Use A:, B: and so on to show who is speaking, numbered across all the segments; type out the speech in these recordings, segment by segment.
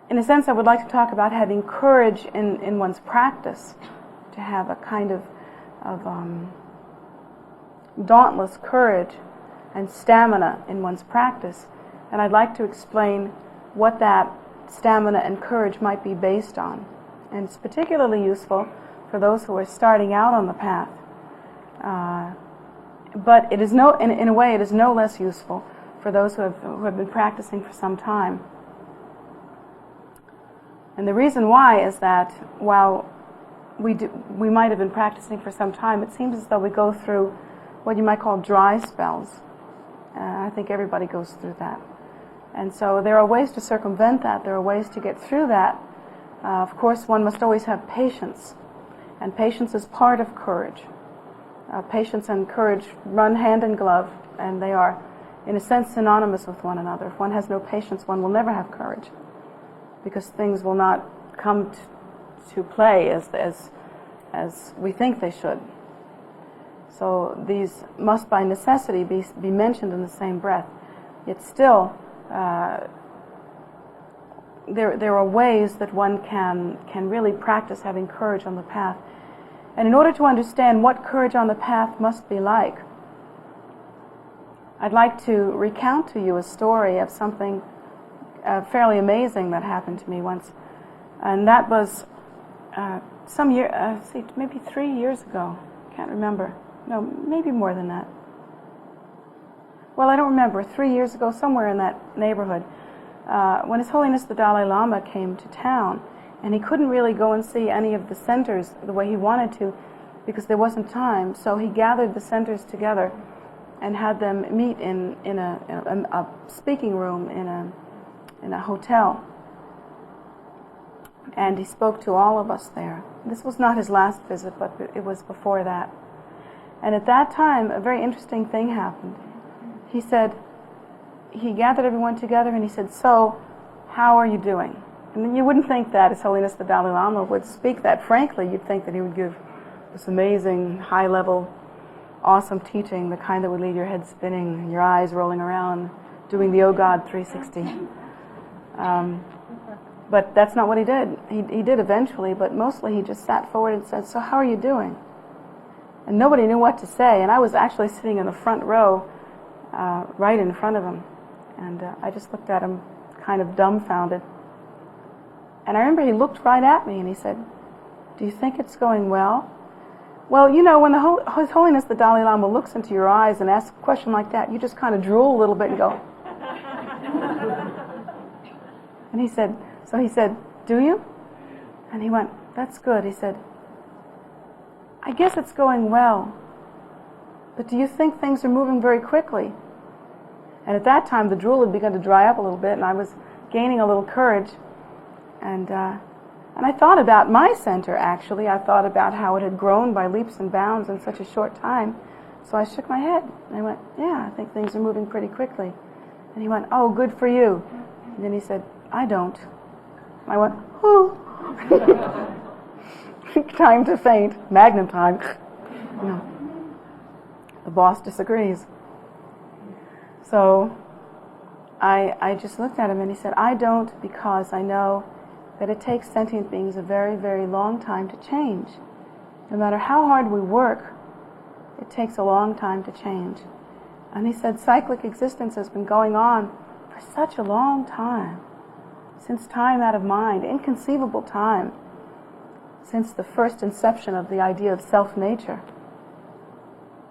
A: in a sense, I would like to talk about having courage in one's practice, to have a kind of dauntless courage and stamina in one's practice. And I'd like to explain what that stamina and courage might be based on. And it's particularly useful for those who are starting out on the path. But it is in a way, it is no less useful for those who have been practicing for some time. And the reason why is that while we might have been practicing for some time, it seems as though we go through what you might call dry spells. I think everybody goes through that. And so there are ways to circumvent that. There are ways to get through that. Of course, one must always have patience. And patience is part of courage. Patience and courage run hand in glove, and they are, in a sense, synonymous with one another. If one has no patience, one will never have courage, because things will not come to play as we think they should. So these must by necessity be mentioned in the same breath. Yet still, there are ways that one can really practice having courage on the path. And in order to understand what courage on the path must be like, I'd like to recount to you a story of something fairly amazing that happened to me once. And that was maybe 3 years ago. Can't remember. No, maybe more than that. Well, I don't remember. 3 years ago, somewhere in that neighborhood, when His Holiness the Dalai Lama came to town, and he couldn't really go and see any of the centers the way he wanted to because there wasn't time. So he gathered the centers together and had them meet in a speaking room in a hotel. And he spoke to all of us there. This was not his last visit, but it was before that. And at that time, a very interesting thing happened. He said, he gathered everyone together and he said, "So, how are you doing?" And you wouldn't think that His Holiness the Dalai Lama would speak that frankly. You'd think that he would give this amazing, high-level, awesome teaching, the kind that would leave your head spinning and your eyes rolling around, doing the "Oh God" 360. But that's not what he did. He did eventually, but mostly he just sat forward and said, "So how are you doing?" And nobody knew what to say, and I was actually sitting in the front row, right in front of him. And I just looked at him, kind of dumbfounded. And I remember he looked right at me and he said, "Do you think it's going well?" Well, you know, when His Holiness the Dalai Lama looks into your eyes and asks a question like that, you just kind of drool a little bit and go. And he said, "Do you?" And he went, "That's good." He said, "I guess it's going well. But do you think things are moving very quickly?" And at that time, the drool had begun to dry up a little bit, and I was gaining a little courage. And I thought about my center, actually. I thought about how it had grown by leaps and bounds in such a short time. So I shook my head. And I went, "Yeah, I think things are moving pretty quickly." And he went, "Oh, good for you." And then he said, "I don't." I went, "Oh." Time to faint. Magnum time. No. The boss disagrees. So I just looked at him and he said, "I don't, because I know that it takes sentient beings a very, very long time to change. No matter how hard we work, it takes a long time to change." And he said, cyclic existence has been going on for such a long time, since time out of mind, inconceivable time, since the first inception of the idea of self-nature.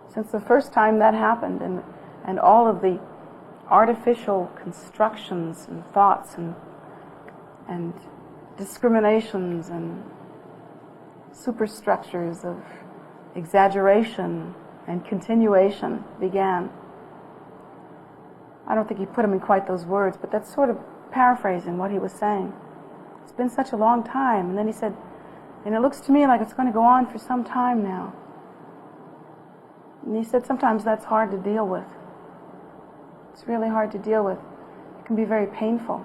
A: Since the first time that happened, and all of the artificial constructions and thoughts and discriminations and superstructures of exaggeration and continuation began. I don't think he put them in quite those words, but that's sort of paraphrasing what he was saying. It's been such a long time. And then he said, "And it looks to me like it's going to go on for some time now." And he said, sometimes that's hard to deal with. It's really hard to deal with. It can be very painful.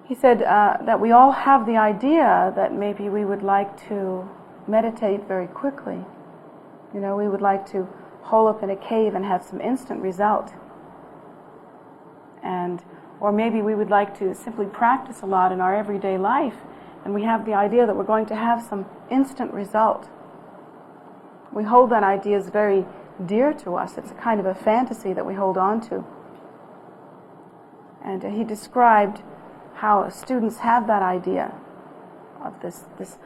A: He said that we all have the idea that maybe we would like to meditate very quickly. You know, we would like to hole up in a cave and have some instant result. Or maybe we would like to simply practice a lot in our everyday life, and we have the idea that we're going to have some instant result. We hold that idea as very dear to us. It's a kind of a fantasy that we hold on to. And he described how students have that idea of this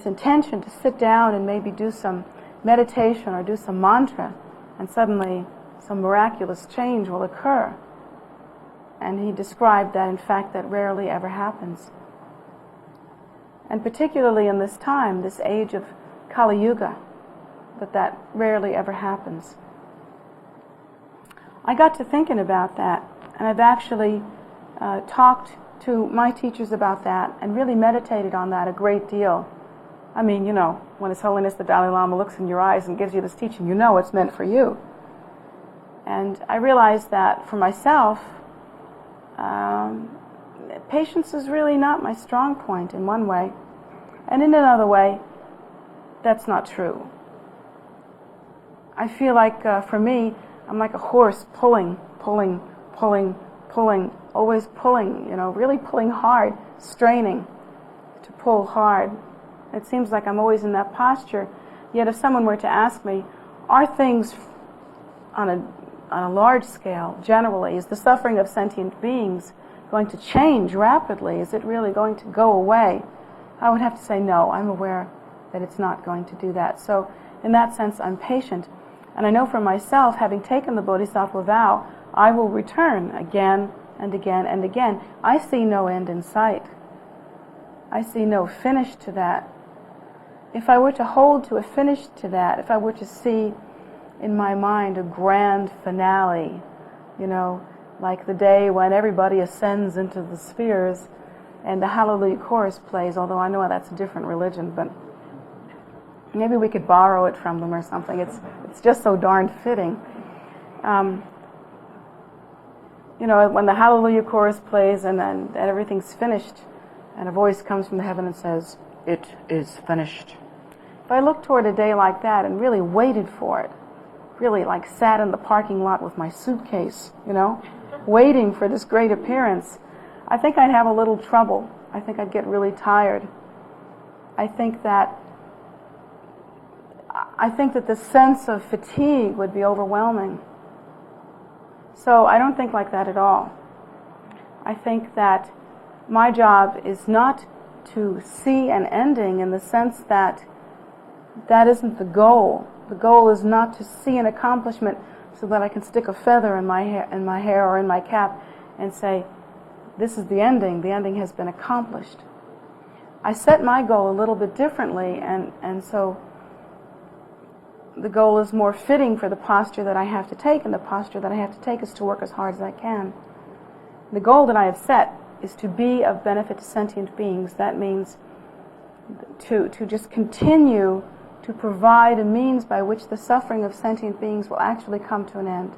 A: intention to sit down and maybe do some meditation or do some mantra, and suddenly some miraculous change will occur. And he described that, in fact, that rarely ever happens. And particularly in this time, this age of Kali Yuga, that rarely ever happens. I got to thinking about that, and I've actually talked to my teachers about that and really meditated on that a great deal. I mean, when His Holiness the Dalai Lama looks in your eyes and gives you this teaching, it's meant for you. And I realized that for myself, patience is really not my strong point in one way. And in another way, that's not true. I feel like, for me, I'm like a horse pulling, always pulling, really pulling hard, straining to pull hard. It seems like I'm always in that posture. Yet if someone were to ask me, are things on a large scale, generally, is the suffering of sentient beings going to change rapidly? Is it really going to go away? I would have to say no. I'm aware that it's not going to do that. So in that sense, I'm patient. And I know for myself, having taken the Bodhisattva vow, I will return again and again and again. I see no end in sight. I see no finish to that. If I were to hold to a finish to that, if I were to see in my mind a grand finale, like the day when everybody ascends into the spheres and the Hallelujah Chorus plays, although I know that's a different religion, but maybe we could borrow it from them or something. It's just so darn fitting. When the Hallelujah Chorus plays and then everything's finished, and a voice comes from the heaven and says, "It is finished." If I looked toward a day like that and really waited for it, really like sat in the parking lot with my suitcase, waiting for this great appearance, I think I'd have a little trouble. I think I'd get really tired. I think that the sense of fatigue would be overwhelming. So I don't think like that at all. I think that my job is not to see an ending in the sense that isn't the goal. The goal is not to see an accomplishment so that I can stick a feather in my hair or in my cap and say, this is the ending has been accomplished. I set my goal a little bit differently, and so the goal is more fitting for the posture that I have to take, and the posture that I have to take is to work as hard as I can. The goal that I have set is to be of benefit to sentient beings. That means to just continue to provide a means by which the suffering of sentient beings will actually come to an end.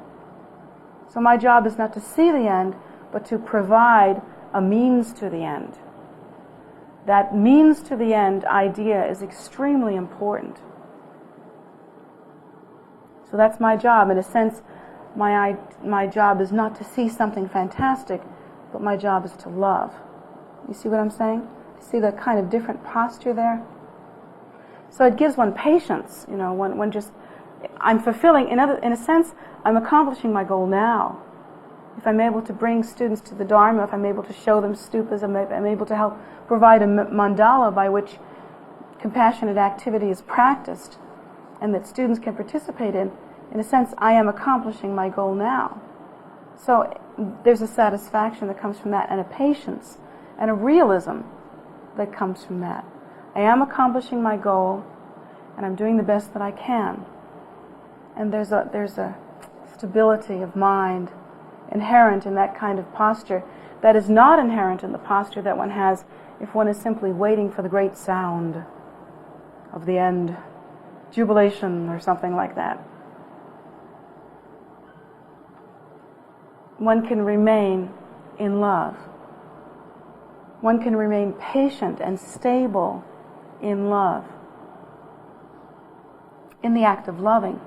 A: So my job is not to see the end, but to provide a means to the end. That means to the end idea is extremely important. So that's my job. In a sense, my job is not to see something fantastic, but my job is to love. You see what I'm saying? See the kind of different posture there? So it gives one patience, when just, I'm fulfilling, in a sense, I'm accomplishing my goal now. If I'm able to bring students to the Dharma, if I'm able to show them stupas, I'm able to help provide a mandala by which compassionate activity is practiced and that students can participate in a sense, I am accomplishing my goal now. So there's a satisfaction that comes from that, and a patience and a realism that comes from that. I am accomplishing my goal, and I'm doing the best that I can. And there's a stability of mind inherent in that kind of posture that is not inherent in the posture that one has if one is simply waiting for the great sound of the end, jubilation or something like that. One can remain in love. One can remain patient and stable in love, in the act of loving.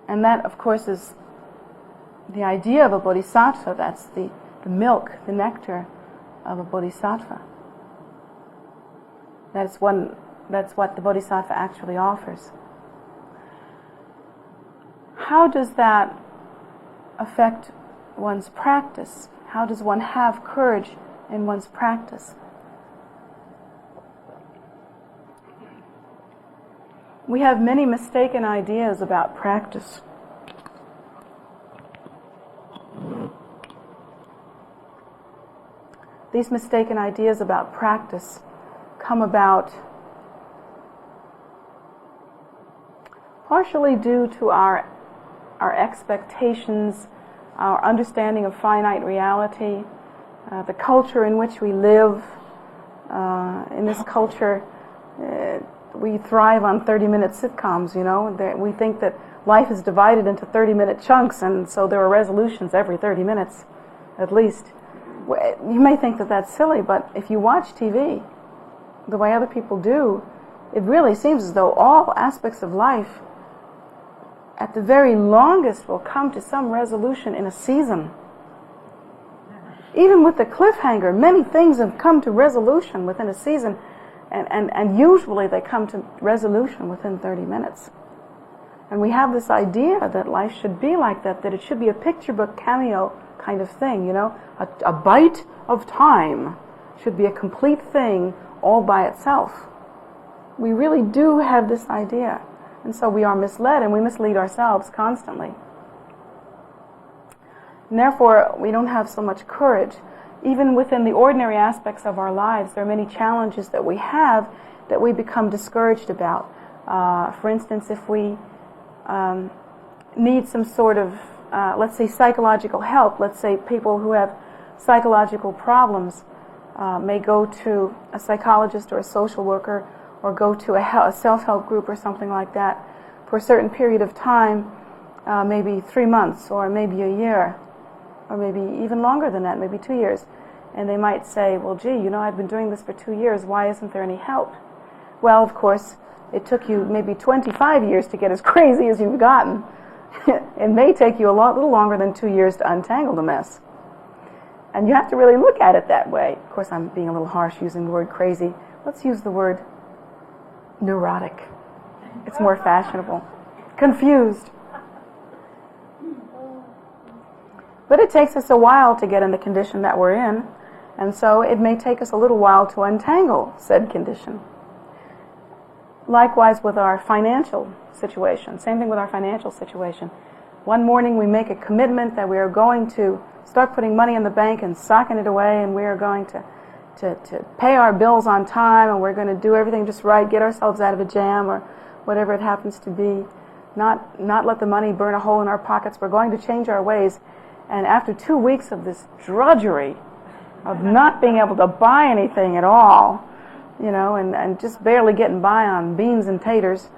A: And that, of course, is the idea of a bodhisattva, that's the milk, the nectar of a bodhisattva. That's what the bodhisattva actually offers. How does that affect one's practice? How does one have courage in one's practice? We have many mistaken ideas about practice. These mistaken ideas about practice come about partially due to our expectations, our understanding of finite reality, the culture in which we live. In this culture, we thrive on 30-minute sitcoms, you know. We think that life is divided into 30-minute chunks, and so there are resolutions every 30 minutes, at least. You may think that that's silly, but if you watch TV the way other people do, it really seems as though all aspects of life, at the very longest, will come to some resolution in a season. Even with the cliffhanger, many things have come to resolution within a season, and usually they come to resolution within 30 minutes. And we have this idea that life should be like that it should be a picture book cameo kind of thing, you know. A bite of time should be a complete thing all by itself. We really do have this idea. And so we are misled, and we mislead ourselves constantly. And therefore, we don't have so much courage. Even within the ordinary aspects of our lives, there are many challenges that we have that we become discouraged about. For instance, if we need some sort of, let's say, psychological help, let's say people who have psychological problems may go to a psychologist or a social worker, or go to a self-help group or something like that for a certain period of time, maybe 3 months or maybe a year, or maybe even longer than that, maybe 2 years. And they might say, well, gee, you know, I've been doing this for 2 years, why isn't there any help? Well, of course, it took you maybe 25 years to get as crazy as you've gotten. It may take you a little longer than 2 years to untangle the mess. And you have to really look at it that way. Of course, I'm being a little harsh using the word crazy. Let's use the word neurotic. It's more fashionable. Confused. But it takes us a while to get in the condition that we're in, and so it may take us a little while to untangle said condition. Likewise with our financial situation. Same thing with our financial situation. One morning we make a commitment that we are going to start putting money in the bank and socking it away, and we are going to pay our bills on time, and we're going to do everything just right, get ourselves out of a jam or whatever it happens to be, not let the money burn a hole in our pockets. We're going to change our ways. And after 2 weeks of this drudgery of not being able to buy anything at all, you know, and just barely getting by on beans and taters,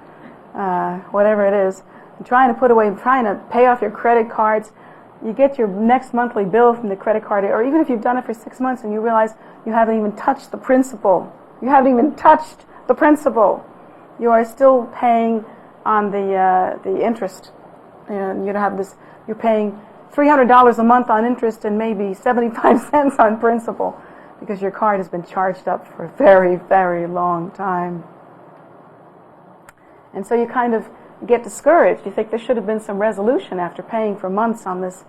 A: whatever it is, and trying to pay off your credit cards, you get your next monthly bill from the credit card, or even if you've done it for 6 months and you realize you haven't even touched the principal. You haven't even touched the principal. You are still paying on the interest. And you're paying $300 a month on interest and maybe 75 cents on principal because your card has been charged up for a very, very long time. And so you kind of get discouraged. You think there should have been some resolution after paying for months on this.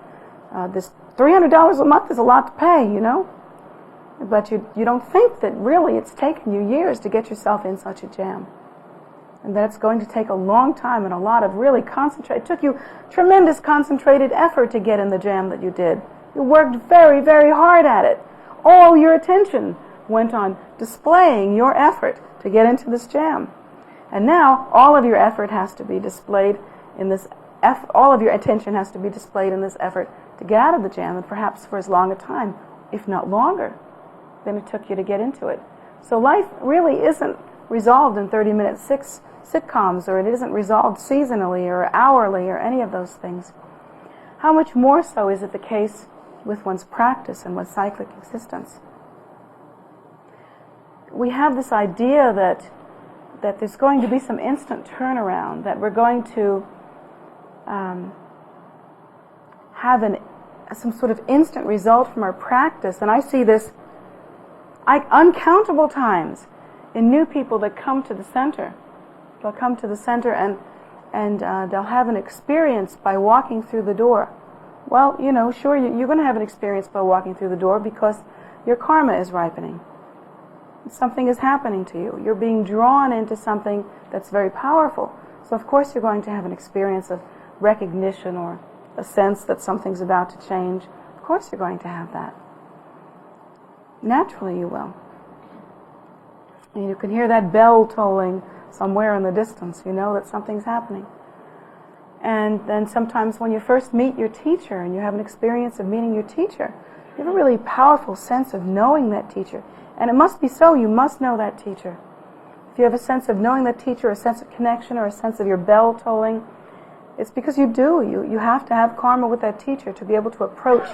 A: This $300 a month is a lot to pay, you know. But you don't think that really it's taken you years to get yourself in such a jam. And that it's going to take a long time and a lot of really concentrated. It took you tremendous concentrated effort to get in the jam that you did. You worked very, very hard at it. All your attention went on displaying your effort to get into this jam. And now all of your effort has to be displayed in this all of your attention has to be displayed in this effort to get out of the jam, and perhaps for as long a time, if not longer, than it took you to get into it. So life really isn't resolved in 30-minute sitcoms, or it isn't resolved seasonally or hourly or any of those things. How much more so is it the case with one's practice and with cyclic existence? We have this idea that there's going to be some instant turnaround, that we're going to have some sort of instant result from our practice. And I see this uncountable times in new people that come to the center. They'll come to the center and they'll have an experience by walking through the door. Well, sure, you're going to have an experience by walking through the door because your karma is ripening. Something is happening to you. You're being drawn into something that's very powerful. So of course you're going to have an experience of recognition or a sense that something's about to change. Of course you're going to have that. Naturally you will. And you can hear that bell tolling somewhere in the distance. You know that something's happening. And then sometimes when you first meet your teacher and you have an experience of meeting your teacher, you have a really powerful sense of knowing that teacher. And it must be so. You must know that teacher. If you have a sense of knowing that teacher, a sense of connection, or a sense of your bell tolling, it's because you do. You have to have karma with that teacher to be able to approach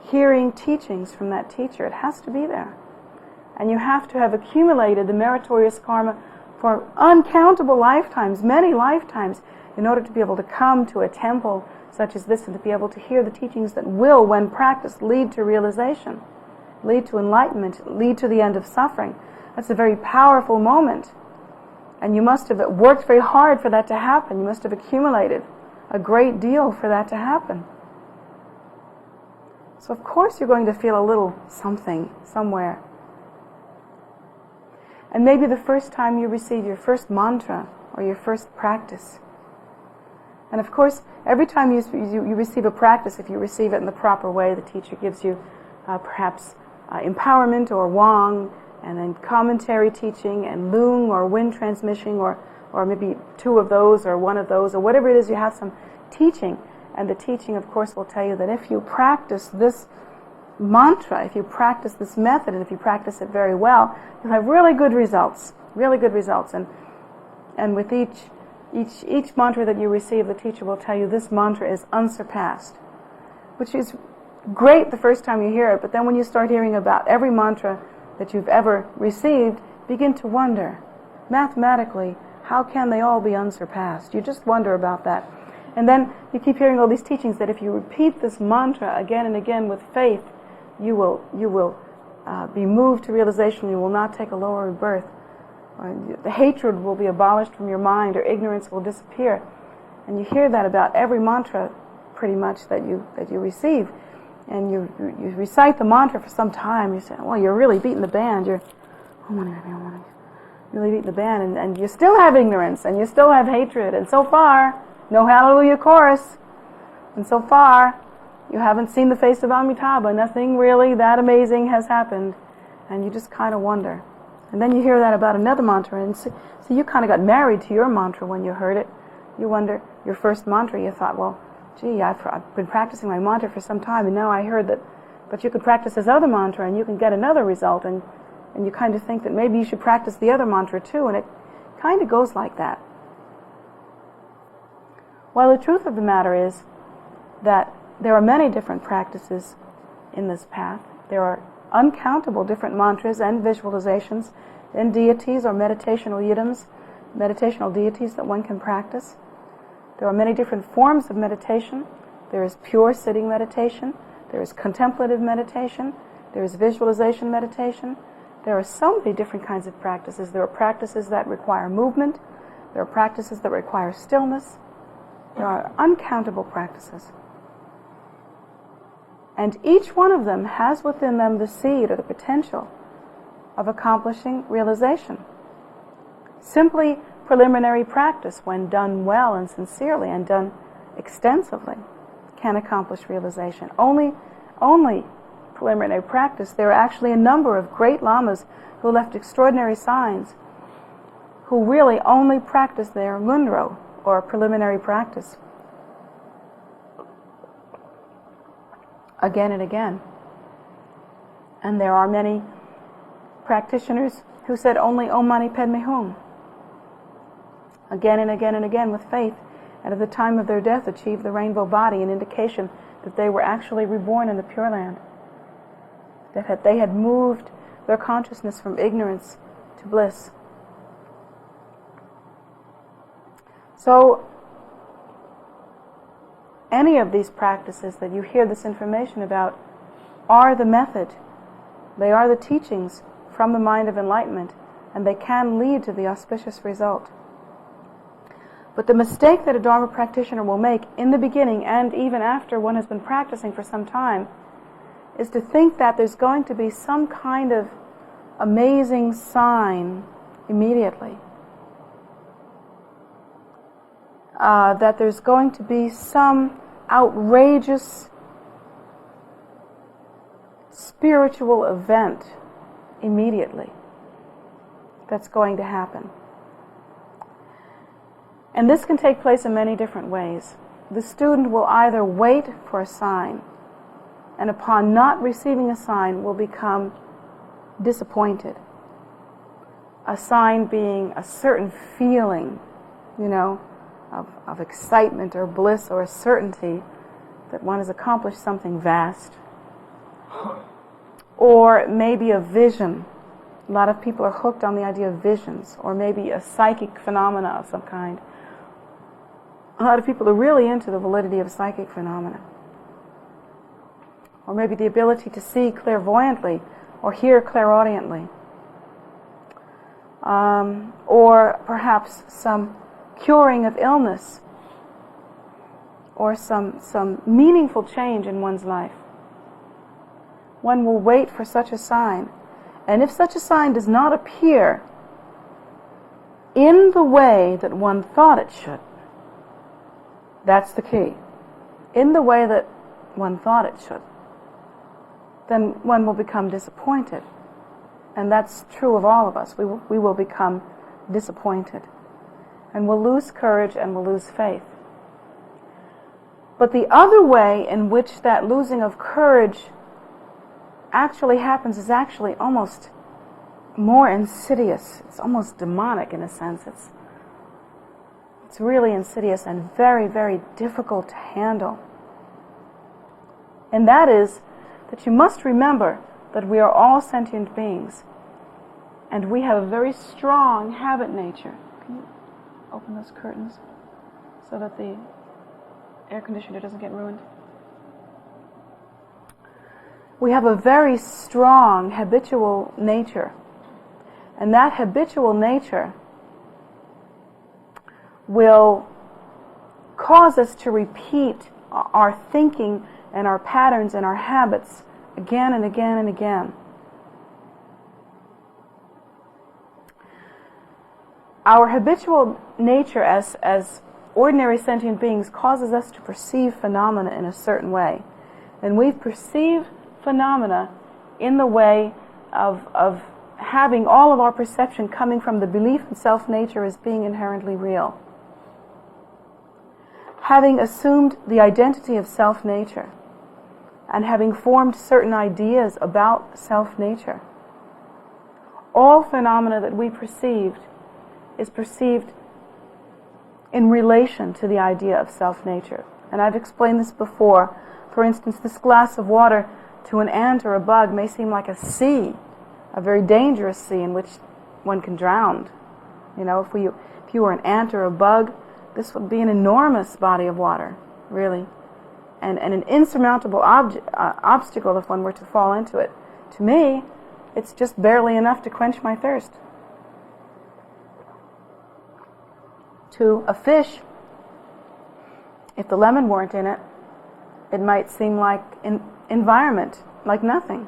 A: hearing teachings from that teacher. It has to be there. And you have to have accumulated the meritorious karma for uncountable lifetimes, many lifetimes, in order to be able to come to a temple such as this and to be able to hear the teachings that will, when practiced, lead to realization, lead to enlightenment, lead to the end of suffering. That's a very powerful moment. And you must have worked very hard for that to happen. You must have accumulated a great deal for that to happen. So of course you're going to feel a little something somewhere. And maybe the first time you receive your first mantra or your first practice. And of course, every time you receive a practice, if you receive it in the proper way, the teacher gives you perhaps empowerment or wang, and then commentary teaching, and lung or wind transmission, or maybe two of those or one of those, or whatever it is, you have some teaching. And the teaching, of course, will tell you that if you practice this mantra, if you practice this method, and if you practice it very well, you'll have really good results, really good results. And with each mantra that you receive, the teacher will tell you this mantra is unsurpassed, which is great the first time you hear it, but then when you start hearing about every mantra that you've ever received, begin to wonder, mathematically, how can they all be unsurpassed? You just wonder about that. And then you keep hearing all these teachings that if you repeat this mantra again and again with faith, you will be moved to realization. You will not take a lower birth. The hatred will be abolished from your mind, or ignorance will disappear. And you hear that about every mantra, pretty much, that you receive. And you recite the mantra for some time. You say, well, you're really beating the band. You're really beating the band, and you still have ignorance, and you still have hatred. And so far, no hallelujah chorus. And so far, you haven't seen the face of Amitabha. Nothing really that amazing has happened. And you just kind of wonder. And then you hear that about another mantra, and so you kind of got married to your mantra when you heard it. You wonder, your first mantra, you thought, well, gee, I've been practicing my mantra for some time, and now I heard that, but you could practice this other mantra and you can get another result, and you kind of think that maybe you should practice the other mantra too, and it kind of goes like that. Well, the truth of the matter is that there are many different practices in this path. There are uncountable different mantras and visualizations and deities or meditational yidams, meditational deities that one can practice. There are many different forms of meditation. There is pure sitting meditation. There is contemplative meditation. There is visualization meditation. There are so many different kinds of practices. There are practices that require movement. There are practices that require stillness. There are uncountable practices. And each one of them has within them the seed or the potential of accomplishing realization. Simply preliminary practice, when done well and sincerely and done extensively, can accomplish realization. Only preliminary practice. There are actually a number of great lamas who left extraordinary signs, who really only practice their mundro, or preliminary practice, again and again. And there are many practitioners who said only Om Mani Padme Hum, again and again and again with faith, and at the time of their death achieved the rainbow body, an indication that they were actually reborn in the Pure Land, that they had moved their consciousness from ignorance to bliss. So any of these practices that you hear this information about are the method. They are the teachings from the mind of enlightenment, and they can lead to the auspicious result. But the mistake that a Dharma practitioner will make in the beginning and even after one has been practicing for some time is to think that there's going to be some kind of amazing sign immediately. That there's going to be some outrageous spiritual event immediately that's going to happen. And this can take place in many different ways. The student will either wait for a sign, and upon not receiving a sign will become disappointed. A sign being a certain feeling, of excitement or bliss or a certainty that one has accomplished something vast. Or maybe a vision. A lot of people are hooked on the idea of visions, or maybe a psychic phenomena of some kind. A lot of people are really into the validity of psychic phenomena. Or maybe the ability to see clairvoyantly or hear clairaudiently. Or perhaps some curing of illness, or some meaningful change in one's life. One will wait for such a sign. And if such a sign does not appear in the way that one thought it should, that's the key. In the way that one thought it should, then one will become disappointed. And that's true of all of us. We will become disappointed. And we'll lose courage and we'll lose faith. But the other way in which that losing of courage actually happens is actually almost more insidious. It's almost demonic in a sense. It's really insidious and very, very difficult to handle. And that is that you must remember that we are all sentient beings. And we have a very strong habit nature. Can you open those curtains so that the air conditioner doesn't get ruined? We have a very strong habitual nature. And that habitual nature will cause us to repeat our thinking and our patterns and our habits again and again and again. Our habitual nature as ordinary sentient beings causes us to perceive phenomena in a certain way. And we perceive phenomena in the way of having all of our perception coming from the belief in self-nature as being inherently real. Having assumed the identity of self-nature and having formed certain ideas about self-nature, all phenomena that we perceived is perceived in relation to the idea of self-nature. And I've explained this before. For instance, this glass of water to an ant or a bug may seem like a sea, a very dangerous sea in which one can drown. If you were an ant or a bug, this would be an enormous body of water, really, and an insurmountable obstacle if one were to fall into it. To me, it's just barely enough to quench my thirst. To a fish, if the lemon weren't in it, it might seem like an environment, like nothing,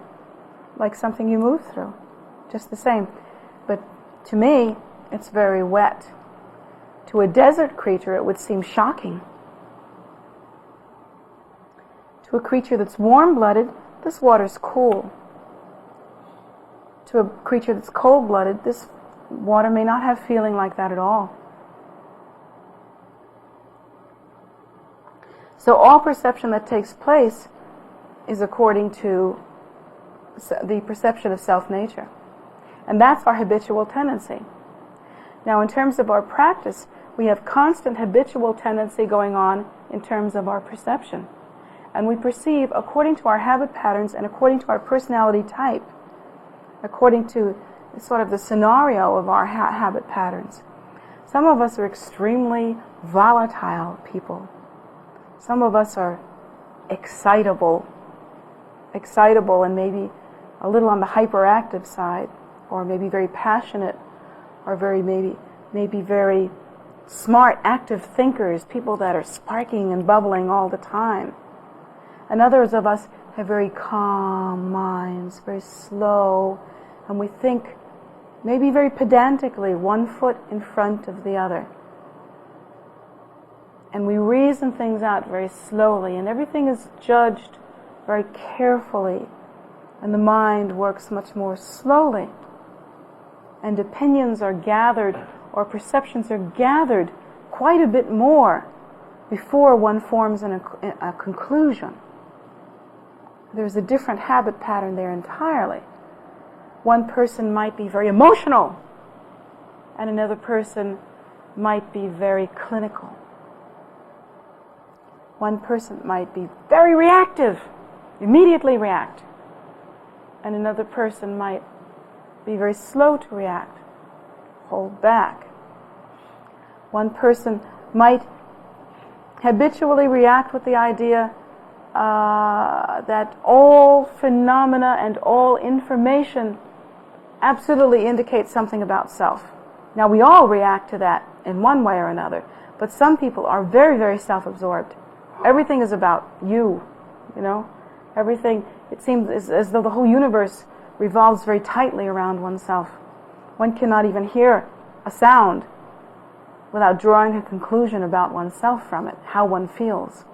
A: like something you move through, just the same. But to me, it's very wet. To a desert creature, it would seem shocking. To a creature that's warm-blooded, this water's cool. To a creature that's cold-blooded, this water may not have feeling like that at all. So all perception that takes place is according to the perception of self-nature. And that's our habitual tendency. Now, in terms of our practice, we have constant habitual tendency going on in terms of our perception. And we perceive according to our habit patterns and according to our personality type, according to sort of the scenario of our habit patterns. Some of us are extremely volatile people. Some of us are excitable and maybe a little on the hyperactive side, or maybe very passionate, or maybe very smart, active thinkers, people that are sparking and bubbling all the time. And others of us have very calm minds, very slow, and we think maybe very pedantically, one foot in front of the other. And we reason things out very slowly, and everything is judged very carefully, and the mind works much more slowly. And opinions are gathered, or perceptions are gathered quite a bit more before one forms a conclusion. There's a different habit pattern there entirely. One person might be very emotional, and another person might be very clinical. One person might be very reactive, immediately react, and another person might be very slow to react, hold back. One person might habitually react with the idea that all phenomena and all information absolutely indicates something about self. Now, we all react to that in one way or another, but some people are very, very self-absorbed. Everything is about you, you know. Everything, it seems as though the whole universe revolves very tightly around oneself. One cannot even hear a sound without drawing a conclusion about oneself from it, how one feels,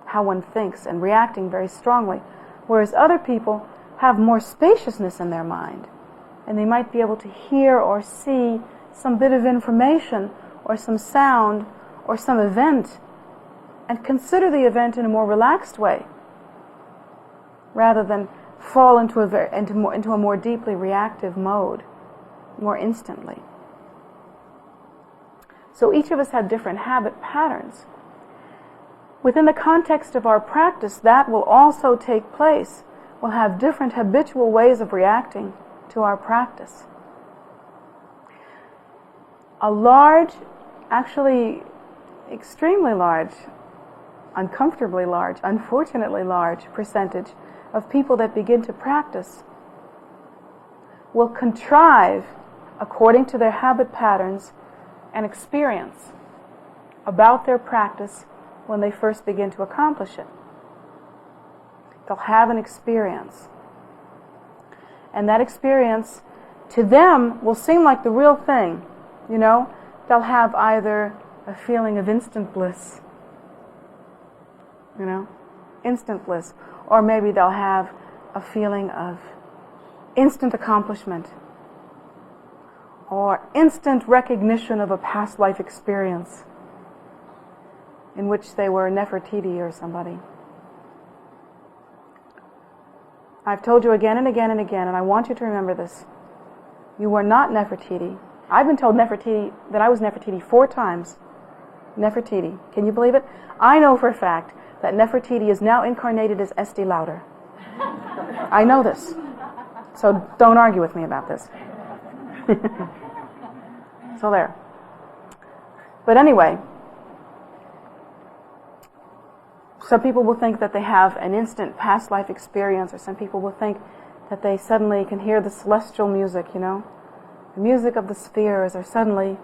A: how one thinks, and reacting very strongly. Whereas other people have more spaciousness in their mind, and they might be able to hear or see some bit of information or some sound or some event and consider the event in a more relaxed way, rather than fall into a more deeply reactive mode, more instantly. So each of us have different habit patterns. Within the context of our practice, that will also take place. We'll have different habitual ways of reacting to our practice. A large, actually extremely large, uncomfortably large, unfortunately large percentage of people that begin to practice will contrive, according to their habit patterns and experience about their practice when they first begin to accomplish it. They'll have an experience. And that experience, to them, will seem like the real thing. You know, they'll have either a feeling of instant bliss, you know, instant bliss, or maybe they'll have a feeling of instant accomplishment, or instant recognition of a past life experience in which they were Nefertiti or somebody. I've told you again and again and again, and I want you to remember this. You are not Nefertiti. I've been told that I was Nefertiti 4 times. Nefertiti. Can you believe it? I know for a fact that Nefertiti is now incarnated as Estee Lauder. I know this. So don't argue with me about this. So there. But anyway, some people will think that they have an instant past life experience, or some people will think that they suddenly can hear the celestial music, you know, the music of the spheres, or suddenly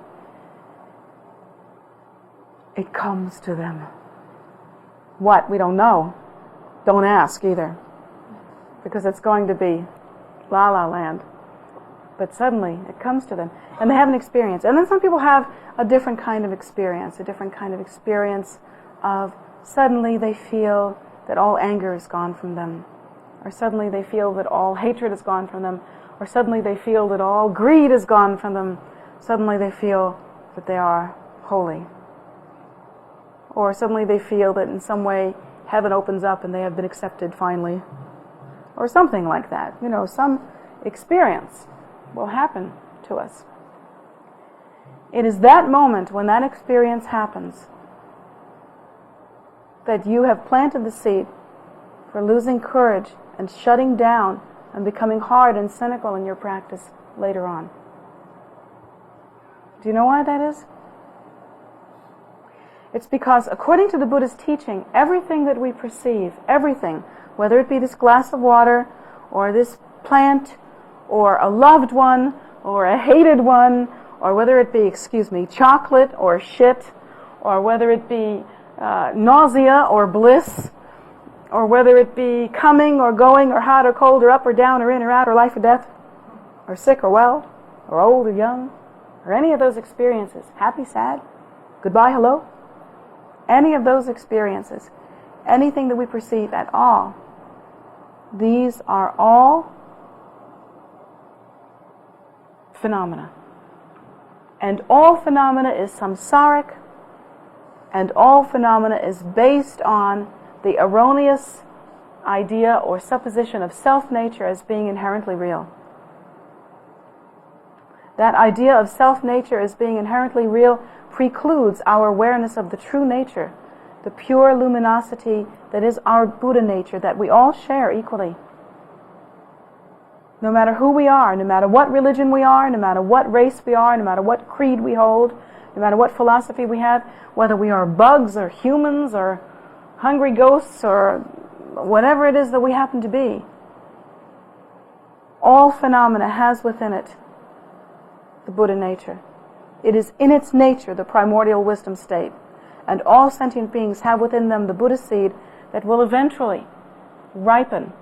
A: it comes to them. What? We don't know. Don't ask either, because it's going to be la la land. But suddenly it comes to them, and they have an experience. And then some people have a different kind of experience, of suddenly they feel that all anger is gone from them, or suddenly they feel that all hatred is gone from them, or suddenly they feel that all greed is gone from them, suddenly they feel that they are holy, or suddenly they feel that in some way heaven opens up and they have been accepted finally, or something like that. You know, some experience will happen to us. It is that moment when that experience happens that you have planted the seed for losing courage and shutting down and becoming hard and cynical in your practice later on. Do you know why that is? It's because, according to the Buddha's teaching, everything that we perceive, everything, whether it be this glass of water, or this plant, or a loved one, or a hated one, or whether it be, chocolate or shit, or whether it be nausea or bliss, or whether it be coming or going, or hot or cold, or up or down, or in or out, or life or death, or sick or well, or old or young, or any of those experiences, happy, sad, goodbye, hello, any of those experiences, anything that we perceive at all, these are all phenomena. And all phenomena is samsaric, and all phenomena is based on the erroneous idea or supposition of self-nature as being inherently real. That idea of self-nature as being inherently real precludes our awareness of the true nature, the pure luminosity that is our Buddha nature, that we all share equally. No matter who we are, no matter what religion we are, no matter what race we are, no matter what creed we hold, no matter what philosophy we have, whether we are bugs or humans or hungry ghosts or whatever it is that we happen to be, all phenomena has within it the Buddha nature. It is in its nature the primordial wisdom state. And all sentient beings have within them the Buddha seed that will eventually ripen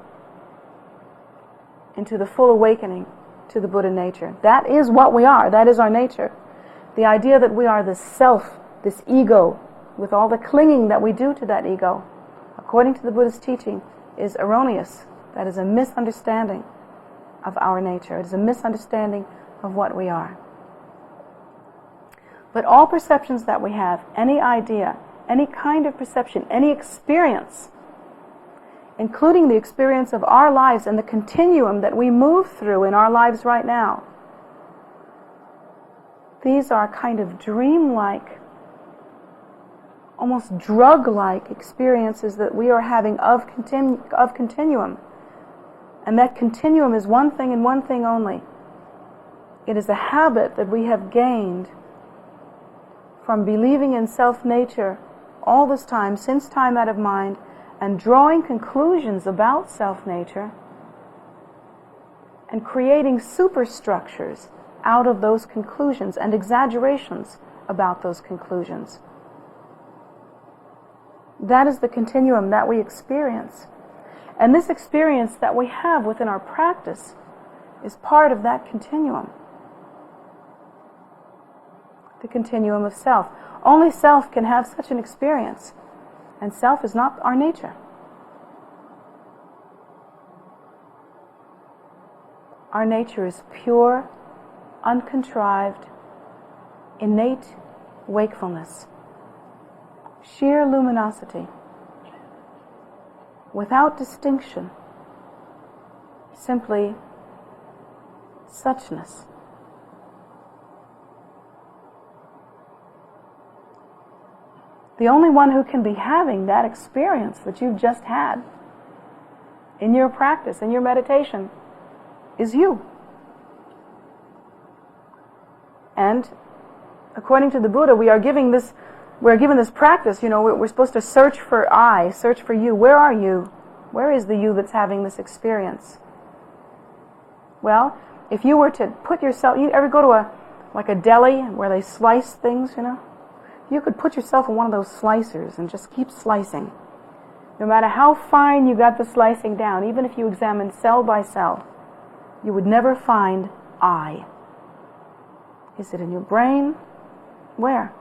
A: into the full awakening to the Buddha nature. That is what we are. That is our nature. The idea that we are this self, this ego, with all the clinging that we do to that ego, according to the Buddha's teaching, is erroneous. That is a misunderstanding of our nature. It is a misunderstanding of what we are. But all perceptions that we have, any idea, any kind of perception, any experience, including the experience of our lives and the continuum that we move through in our lives right now, these are kind of dreamlike, almost drug-like experiences that we are having of continuum. And that continuum is one thing and one thing only. It is a habit that we have gained from believing in self-nature all this time, since time out of mind, and drawing conclusions about self-nature and creating superstructures out of those conclusions and exaggerations about those conclusions. That is the continuum that we experience. And this experience that we have within our practice is part of that continuum. The continuum of self. Only self can have such an experience. And self is not our nature. Our nature is pure, uncontrived, innate wakefulness. Sheer luminosity. Without distinction. Simply suchness. The only one who can be having that experience that you've just had in your practice, in your meditation, is you. And according to the Buddha, we're given this practice, we're supposed to search for I, search for you. Where are you? Where is the you that's having this experience? Well, if you were to put yourself, you ever go to a deli where they slice things, You could put yourself in one of those slicers and just keep slicing. No matter how fine you got the slicing down, even if you examined cell by cell, you would never find I. Is it in your brain? Where?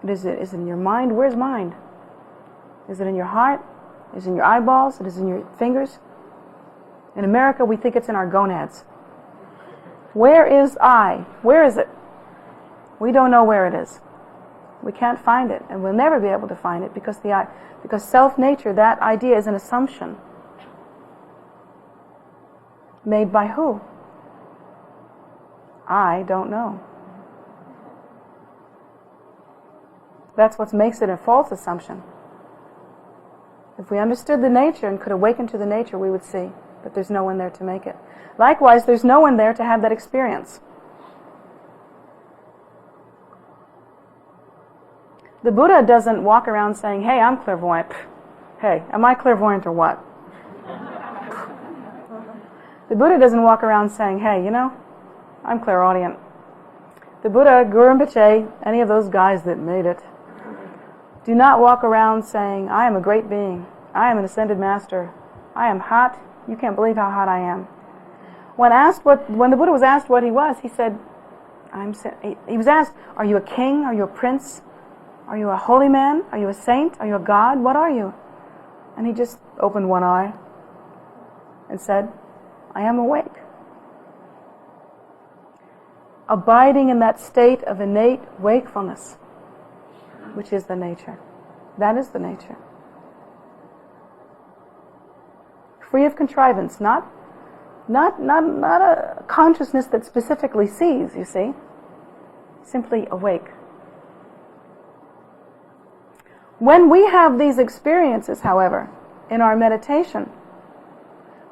A: Is it in your mind? Where's mind? Is it in your heart? Is it in your eyeballs? Is it in your fingers? In America, we think it's in our gonads. Where is I? Where is it? We don't know where it is. We can't find it, and we'll never be able to find it because self-nature, that idea, is an assumption. Made by who? I don't know. That's what makes it a false assumption. If we understood the nature and could awaken to the nature, we would see that there's no one there to make it. Likewise, there's no one there to have that experience. The Buddha doesn't walk around saying, hey, I'm clairvoyant. Hey, am I clairvoyant or what? The Buddha doesn't walk around saying, hey, you know, I'm clairaudient. The Buddha, Guru Rinpoche, any of those guys that made it, do not walk around saying, I am a great being. I am an ascended master. I am hot. You can't believe how hot I am. When the Buddha was asked what he was, he said, he was asked, are you a king? Are you a prince? Are you a holy man? Are you a saint? Are you a god? What are you? And he just opened one eye and said, I am awake. Abiding in that state of innate wakefulness, which is the nature. That is the nature. Free of contrivance, not a consciousness that specifically sees, you see. Simply awake. When we have these experiences, however, in our meditation,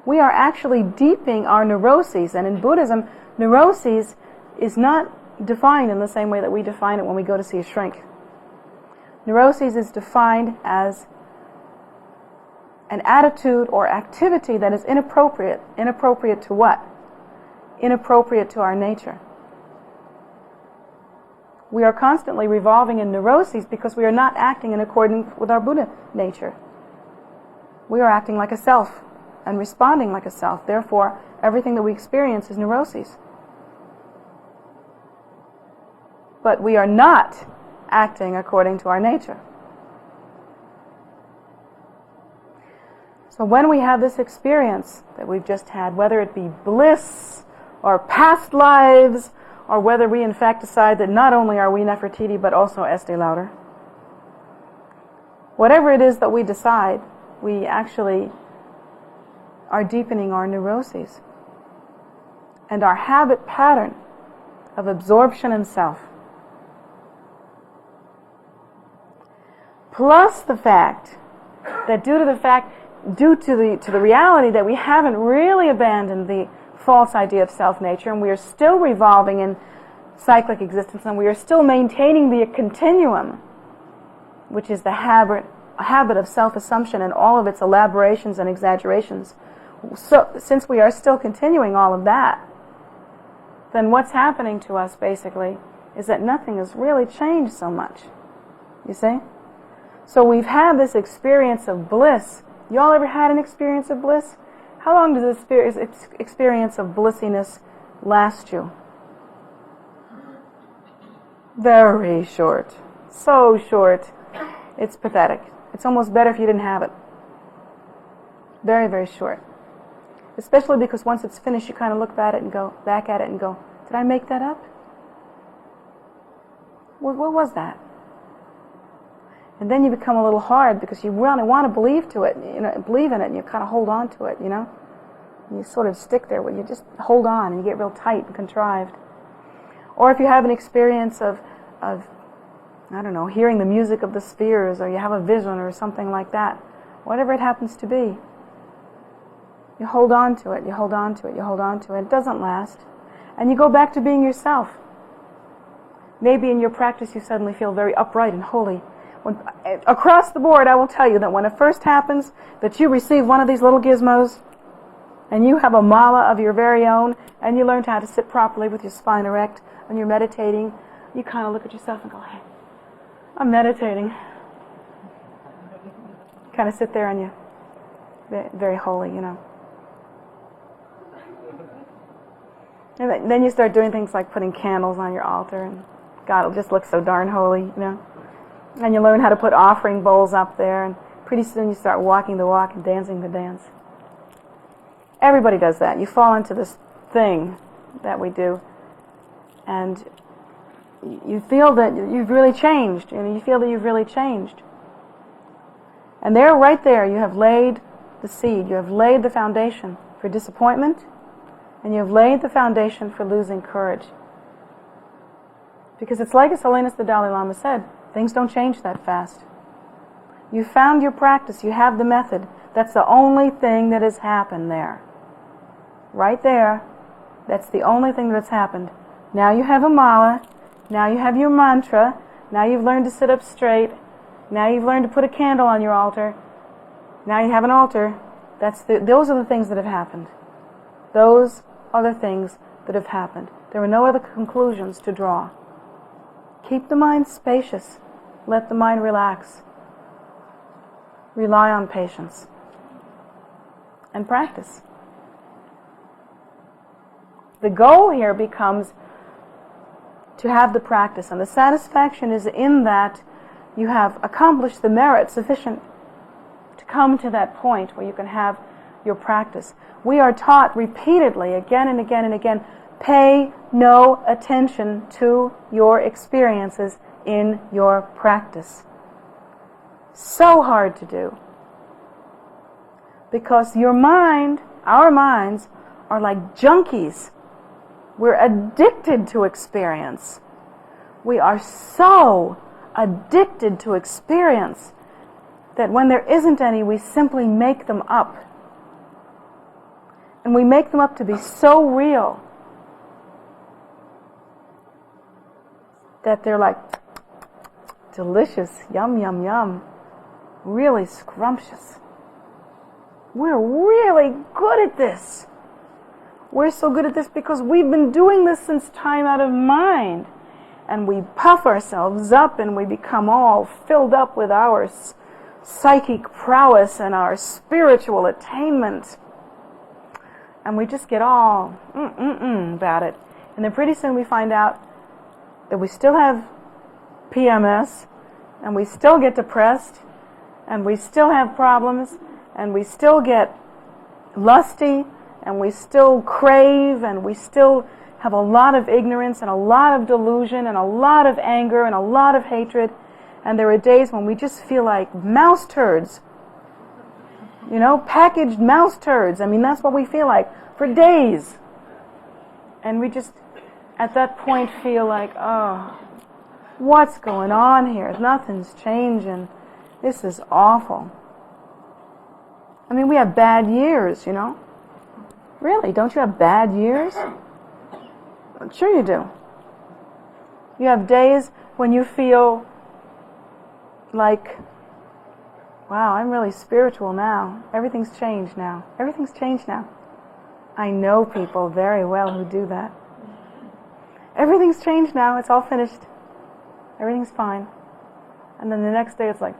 A: we are actually deepening our neuroses. And in Buddhism, neuroses is not defined in the same way that we define it when we go to see a shrink. Neuroses is defined as an attitude or activity that is inappropriate. Inappropriate to what? Inappropriate to our nature. We are constantly revolving in neuroses because we are not acting in accordance with our Buddha nature. We are acting like a self and responding like a self. Therefore, everything that we experience is neuroses. But we are not acting according to our nature. So when we have this experience that we've just had, whether it be bliss or past lives, or whether we in fact decide that not only are we Nefertiti but also Estee Lauder, whatever it is that we decide, we actually are deepening our neuroses and our habit pattern of absorption in self. Plus the fact that due to the reality that we haven't really abandoned the false idea of self-nature, and we are still revolving in cyclic existence, and we are still maintaining the continuum, which is the habit of self-assumption and all of its elaborations and exaggerations. So, since we are still continuing all of that, then what's happening to us basically is that nothing has really changed so much. You see? So we've had this experience of bliss. You all ever had an experience of bliss? How long does this experience of blissiness last you? Very short. So short. It's pathetic. It's almost better if you didn't have it. Very, very short. Especially because once it's finished, you kind of look back at it and go, did I make that up? What was that? And then you become a little hard because you really want to believe in it, and you kind of hold on to it, you know. And you sort of stick there, where you just hold on and you get real tight and contrived. Or if you have an experience of I don't know, hearing the music of the spheres, or you have a vision or something like that, whatever it happens to be, you hold on to it, you hold on to it, you hold on to it. It doesn't last. And you go back to being yourself. Maybe in your practice you suddenly feel very upright and holy. Across the board, I will tell you that when it first happens, that you receive one of these little gizmos, and you have a mala of your very own, and you learn how to sit properly with your spine erect, and you're meditating, you kind of look at yourself and go, hey, I'm meditating. Kind of sit there and you're very holy, you know. And then you start doing things like putting candles on your altar, and God, it just looks so darn holy, you know. And you learn how to put offering bowls up there, and pretty soon you start walking the walk and dancing the dance. Everybody does that. You fall into this thing that we do, and you feel that you've really changed. You feel that you've really changed. And there, right there, you have laid the seed. You have laid the foundation for disappointment, and you have laid the foundation for losing courage. Because it's like as Holiness the Dalai Lama said, things don't change that fast. You found your practice. You have the method. That's the only thing that has happened there. Right there. That's the only thing that's happened. Now you have a mala. Now you have your mantra. Now you've learned to sit up straight. Now you've learned to put a candle on your altar. Now you have an altar. Those are the things that have happened. Those are the things that have happened. There are no other conclusions to draw. Keep the mind spacious. Let the mind relax. Rely on patience. And practice. The goal here becomes to have the practice, and the satisfaction is in that you have accomplished the merit sufficient to come to that point where you can have your practice. We are taught repeatedly, again and again and again, pay no attention to your experiences in your practice. So hard to do. Because your mind, our minds, are like junkies. We're addicted to experience. We are so addicted to experience that when there isn't any, we simply make them up. And we make them up to be so real that they're like delicious, yum, yum, yum, really scrumptious. We're really good at this. We're so good at this because we've been doing this since time out of mind. And we puff ourselves up and we become all filled up with our psychic prowess and our spiritual attainment. And we just get all about it. And then pretty soon we find out that we still have PMS, and we still get depressed, and we still have problems, and we still get lusty, and we still crave, and we still have a lot of ignorance and a lot of delusion and a lot of anger and a lot of hatred. And there are days when we just feel like mouse turds. You know, packaged mouse turds. I mean, that's what we feel like for days. And we just, at that point, feel like, oh, what's going on here? Nothing's changing. This is awful. I mean, we have bad years, you know. Really, don't you have bad years? Sure you do. You have days when you feel like, wow, I'm really spiritual now. Everything's changed now. Everything's changed now. I know people very well who do that. Everything's changed now. It's all finished. Everything's fine. And then the next day it's like,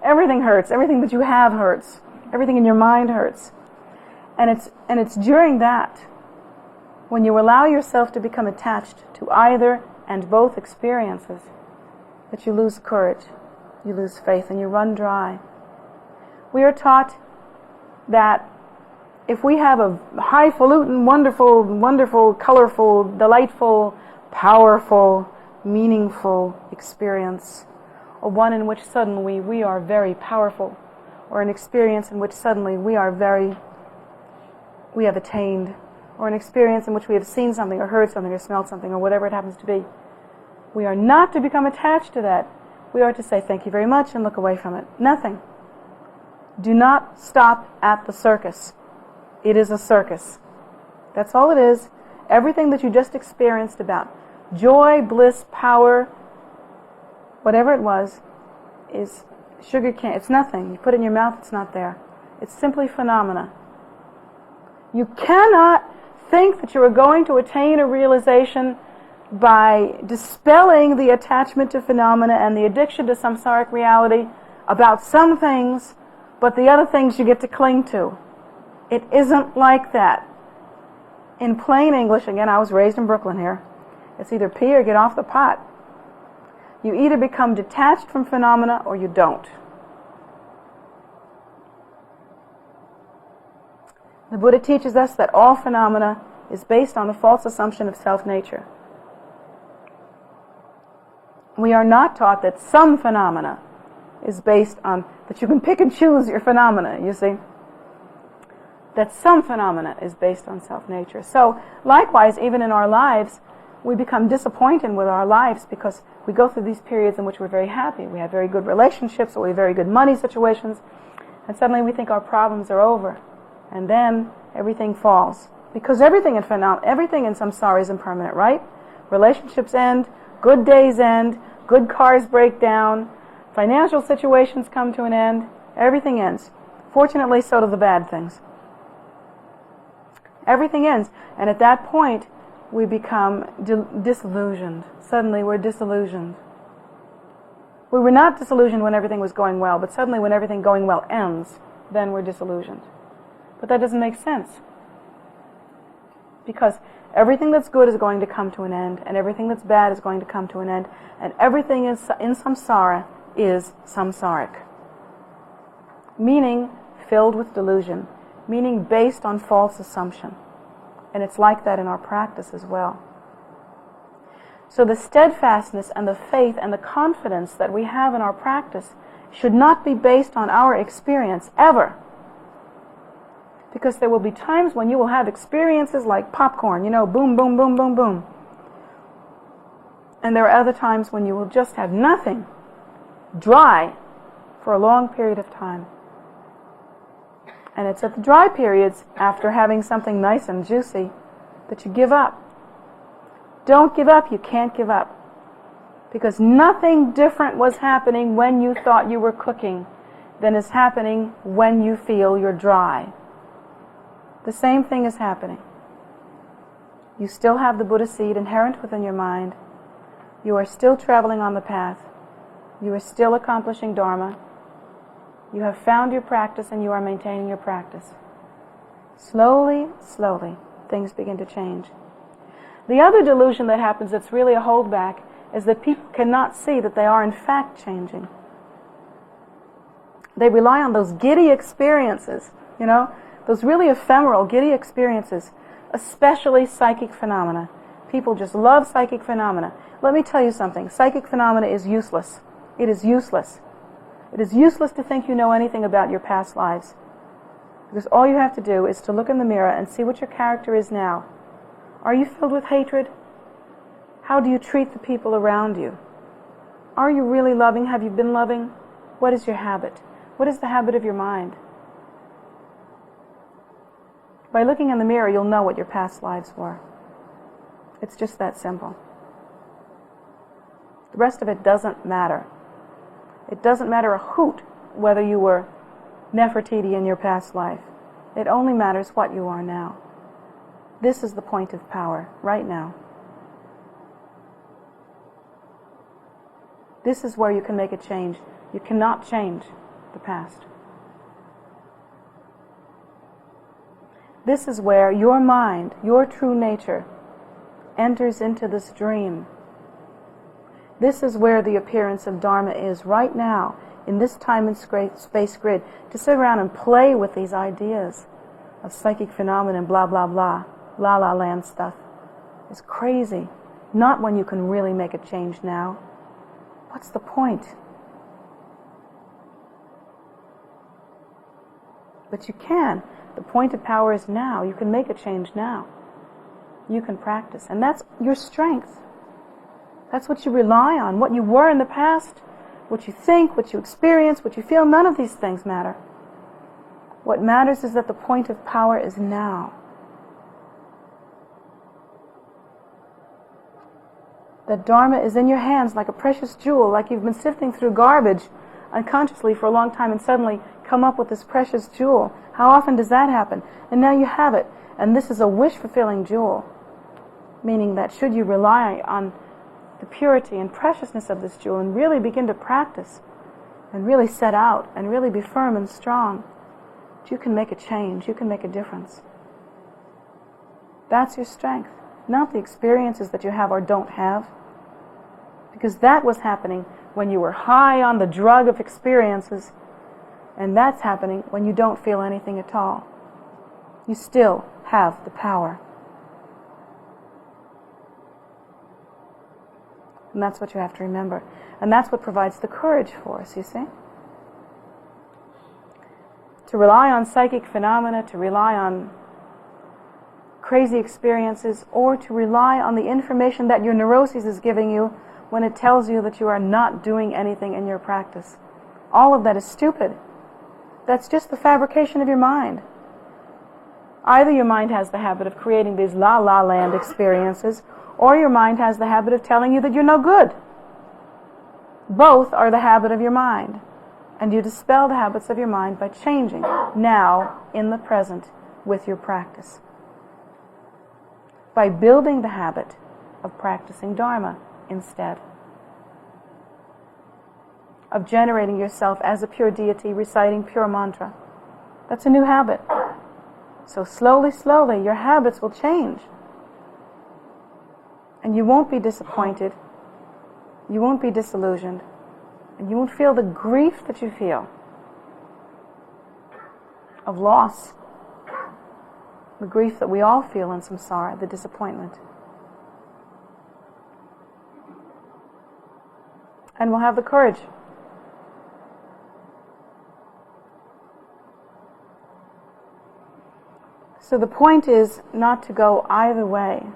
A: everything hurts. Everything that you have hurts. Everything in your mind hurts. And it's during that, when you allow yourself to become attached to either and both experiences, that you lose courage, you lose faith, and you run dry. We are taught that if we have a highfalutin, wonderful, colorful, delightful, powerful, meaningful experience, or one in which suddenly we are very powerful, or an experience in which suddenly we have attained, or an experience in which we have seen something or heard something or smelled something or whatever it happens to be. We are not to become attached to that. We are to say thank you very much and look away from it. Nothing. Do not stop at the circus. It is a circus. That's all it is. Everything that you just experienced about joy, bliss, power, whatever it was, is sugar cane. It's nothing. You put it in your mouth, it's not there. It's simply phenomena. You cannot think that you are going to attain a realization by dispelling the attachment to phenomena and the addiction to samsaric reality about some things, but the other things you get to cling to. It isn't like that. In plain English, again, I was raised in Brooklyn here, it's either pee or get off the pot. You either become detached from phenomena or you don't. The Buddha teaches us that all phenomena is based on the false assumption of self-nature. We are not taught that some phenomena is based on, that you can pick and choose your phenomena, you see. That some phenomena is based on self-nature. So, likewise, even in our lives, we become disappointed with our lives because we go through these periods in which we're very happy. We have very good relationships, or we have very good money situations, and suddenly we think our problems are over. And then everything falls. Because everything in samsara is impermanent, right? Relationships end, good days end, good cars break down, financial situations come to an end, everything ends. Fortunately, so do the bad things. Everything ends, and at that point, we become disillusioned. Suddenly, we're disillusioned. We were not disillusioned when everything was going well, but suddenly when everything going well ends, then we're disillusioned. But that doesn't make sense. Because everything that's good is going to come to an end, and everything that's bad is going to come to an end, and everything in samsara is samsaric. Meaning filled with delusion, meaning based on false assumption. And it's like that in our practice as well. So the steadfastness and the faith and the confidence that we have in our practice should not be based on our experience, ever. Because there will be times when you will have experiences like popcorn, boom, boom, boom, boom, boom. And there are other times when you will just have nothing, dry, for a long period of time. And it's at the dry periods, after having something nice and juicy, that you give up. Don't give up. You can't give up. Because nothing different was happening when you thought you were cooking than is happening when you feel you're dry. The same thing is happening. You still have the Buddha seed inherent within your mind. You are still traveling on the path. You are still accomplishing Dharma. You have found your practice and you are maintaining your practice. Slowly, slowly, things begin to change. The other delusion that happens that's really a holdback is that people cannot see that they are in fact changing. They rely on those giddy experiences, those really ephemeral, giddy experiences, especially psychic phenomena. People just love psychic phenomena. Let me tell you something. Psychic phenomena is useless. It is useless. It is useless to think you know anything about your past lives. Because all you have to do is to look in the mirror and see what your character is now. Are you filled with hatred? How do you treat the people around you? Are you really loving? Have you been loving? What is your habit? What is the habit of your mind? By looking in the mirror, you'll know what your past lives were. It's just that simple. The rest of it doesn't matter. It doesn't matter a hoot whether you were Nefertiti in your past life. It only matters what you are now. This is the point of power, right now. This is where you can make a change. You cannot change the past. This is where your mind, your true nature, enters into this dream. This is where the appearance of Dharma is right now, in this time and space grid. To sit around and play with these ideas of psychic phenomena and blah, blah, blah, la la land stuff is crazy. Not when you can really make a change now. What's the point? But you can. The point of power is now. You can make a change now. You can practice. And that's your strength. That's what you rely on. What you were in the past, what you think, what you experience, what you feel, none of these things matter. What matters is that the point of power is now. That Dharma is in your hands like a precious jewel, like you've been sifting through garbage unconsciously for a long time and suddenly come up with this precious jewel. How often does that happen? And now you have it. And this is a wish-fulfilling jewel. Meaning that should you rely on the purity and preciousness of this jewel and really begin to practice and really set out and really be firm and strong, you can make a change. You can make a difference. That's your strength. Not the experiences that you have or don't have. Because that was happening when you were high on the drug of experiences, and that's happening when you don't feel anything at all. You still have the power. And that's what you have to remember. And that's what provides the courage for us, you see? To rely on psychic phenomena, to rely on crazy experiences, or to rely on the information that your neuroses is giving you when it tells you that you are not doing anything in your practice. All of that is stupid. That's just the fabrication of your mind. Either your mind has the habit of creating these la-la land experiences, or your mind has the habit of telling you that you're no good. Both are the habit of your mind. And you dispel the habits of your mind by changing now, in the present, with your practice. By building the habit of practicing Dharma instead. Of generating yourself as a pure deity, reciting pure mantra. That's a new habit. So slowly, slowly, your habits will change. And you won't be disappointed. You won't be disillusioned. And you won't feel the grief that you feel of loss. The grief that we all feel in samsara, the disappointment. And we'll have the courage. So the point is not to go either way.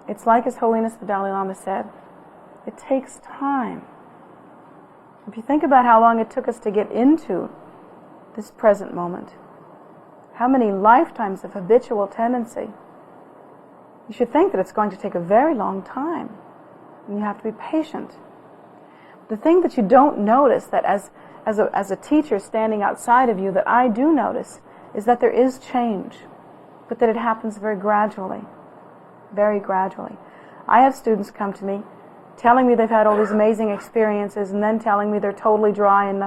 A: It's like His Holiness the Dalai Lama said, it takes time. If you think about how long it took us to get into this present moment, how many lifetimes of habitual tendency, you should think that it's going to take a very long time. And you have to be patient. The thing that you don't notice, that as a teacher standing outside of you, that I do notice, is that there is change, but that it happens very gradually. Very gradually. I have students come to me telling me they've had all these amazing experiences and then telling me they're totally dry and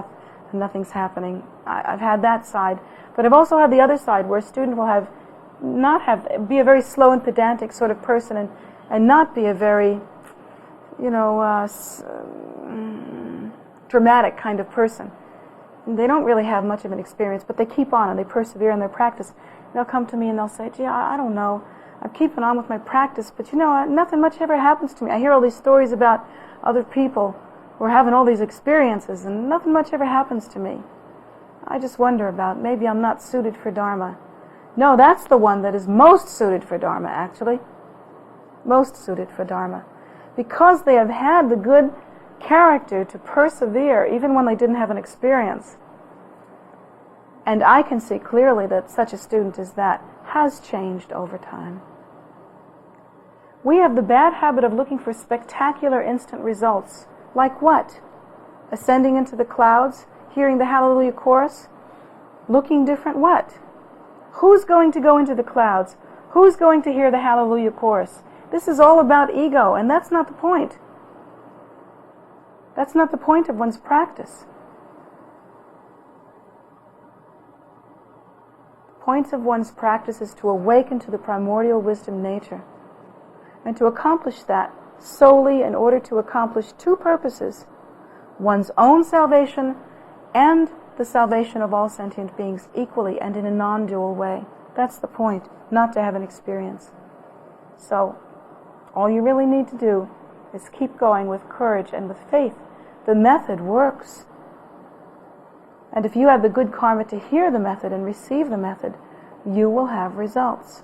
A: nothing's happening. I've had that side. But I've also had the other side where a student will be a very slow and pedantic sort of person and not be a very, dramatic kind of person. And they don't really have much of an experience, but they keep on and they persevere in their practice. They'll come to me and they'll say, gee, I don't know. I'm keeping on with my practice, but nothing much ever happens to me. I hear all these stories about other people who are having all these experiences, and nothing much ever happens to me. I just wonder about, maybe I'm not suited for Dharma. No, that's the one that is most suited for Dharma, actually. Most suited for Dharma. Because they have had the good character to persevere, even when they didn't have an experience. And I can see clearly that such a student as that has changed over time. We have the bad habit of looking for spectacular instant results. Like what? Ascending into the clouds, hearing the Hallelujah chorus, looking different what? Who's going to go into the clouds? Who's going to hear the Hallelujah chorus? This is all about ego, and that's not the point. That's not the point of one's practice. The point of one's practice is to awaken to the primordial wisdom nature. And to accomplish that solely in order to accomplish two purposes: one's own salvation and the salvation of all sentient beings equally and in a non-dual way. That's the point, not to have an experience. So, all you really need to do is keep going with courage and with faith. The method works. And if you have the good karma to hear the method and receive the method, you will have results.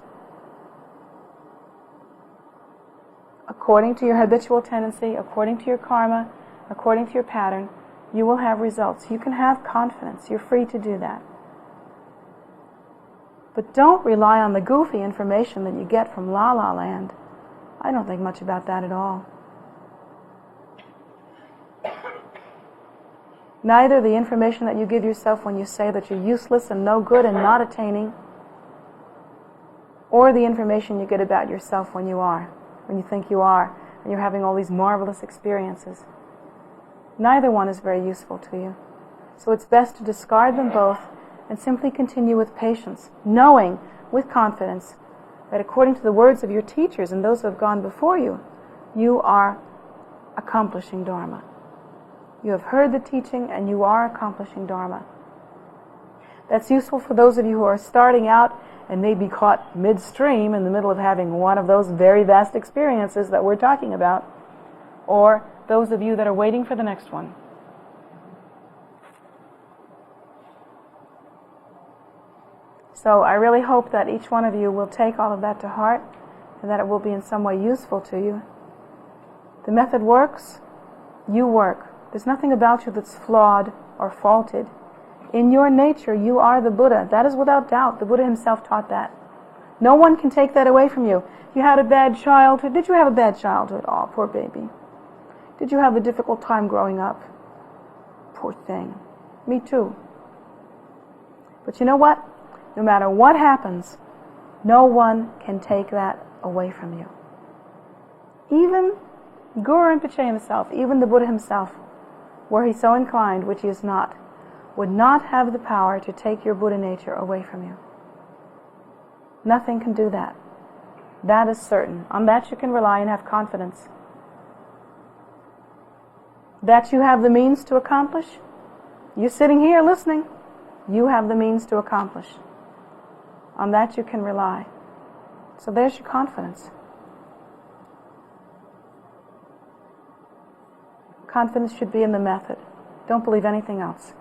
A: According to your habitual tendency, according to your karma, according to your pattern, you will have results. You can have confidence. You're free to do that. But don't rely on the goofy information that you get from La La Land. I don't think much about that at all. Neither the information that you give yourself when you say that you're useless and no good and not attaining, or the information you get about yourself when you think you are, and you're having all these marvelous experiences. Neither one is very useful to you. So it's best to discard them both and simply continue with patience, knowing with confidence that according to the words of your teachers and those who have gone before you, you are accomplishing Dharma. You have heard the teaching and you are accomplishing Dharma. That's useful for those of you who are starting out and may be caught midstream in the middle of having one of those very vast experiences that we're talking about, or those of you that are waiting for the next one. So I really hope that each one of you will take all of that to heart and that it will be in some way useful to you. The method works, you work. There's nothing about you that's flawed or faulted. In your nature, you are the Buddha. That is without doubt. The Buddha himself taught that. No one can take that away from you. You had a bad childhood. Did you have a bad childhood? Oh, poor baby. Did you have a difficult time growing up? Poor thing. Me too. But you know what? No matter what happens, no one can take that away from you. Even Guru Rinpoche himself, even the Buddha himself, were he so inclined, which he is not, would not have the power to take your Buddha nature away from you. Nothing can do that. That is certain. On that you can rely and have confidence. That you have the means to accomplish. You're sitting here listening. You have the means to accomplish. On that you can rely. So there's your confidence. Confidence should be in the method. Don't believe anything else.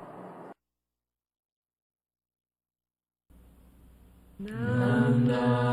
A: Nanda.